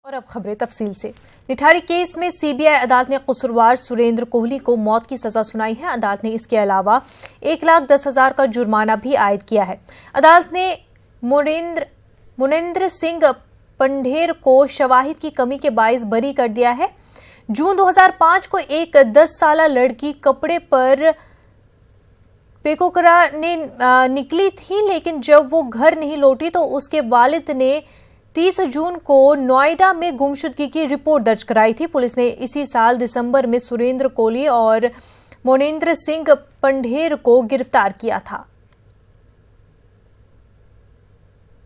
और अब खबरें तफसील से। निठारी केस में सीबीआई अदालत ने कसूरवार सुरेंद्र कोहली को मौत की सजा सुनाई है। अदालत ने इसके अलावा 1,10,000 का जुर्माना भी आयद किया है। अदालत ने मुनेंद्र सिंह पंढेर को शवाहिद की कमी के बाइस बरी कर दिया है। जून 2005 को एक 10 साल लड़की कपड़े पर पेकोकरा ने निकली थी, लेकिन जब वो घर नहीं लौटी तो उसके वालिद ने 30 जून को नोएडा में गुमशुदगी की रिपोर्ट दर्ज कराई थी। पुलिस ने इसी साल दिसंबर में सुरेंद्र कोहली और मोनेंद्र सिंह पंढेर को गिरफ्तार किया था।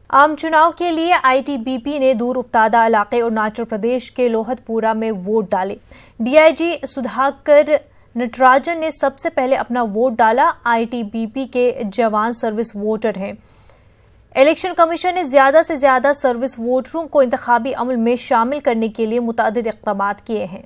आम चुनाव के लिए आईटीबीपी ने दूर उफ्तादा इलाके अरुणाचल प्रदेश के लोहतपुरा में वोट डाले। डीआईजी सुधाकर नटराजन ने सबसे पहले अपना वोट डाला। आईटीबीपी के जवान सर्विस वोटर हैं। इलेक्शन कमीशन ने ज्यादा से ज्यादा सर्विस वोटरों को इंतखाबी अमल में शामिल करने के लिए मुतअद्दिद इक़दामात किए हैं।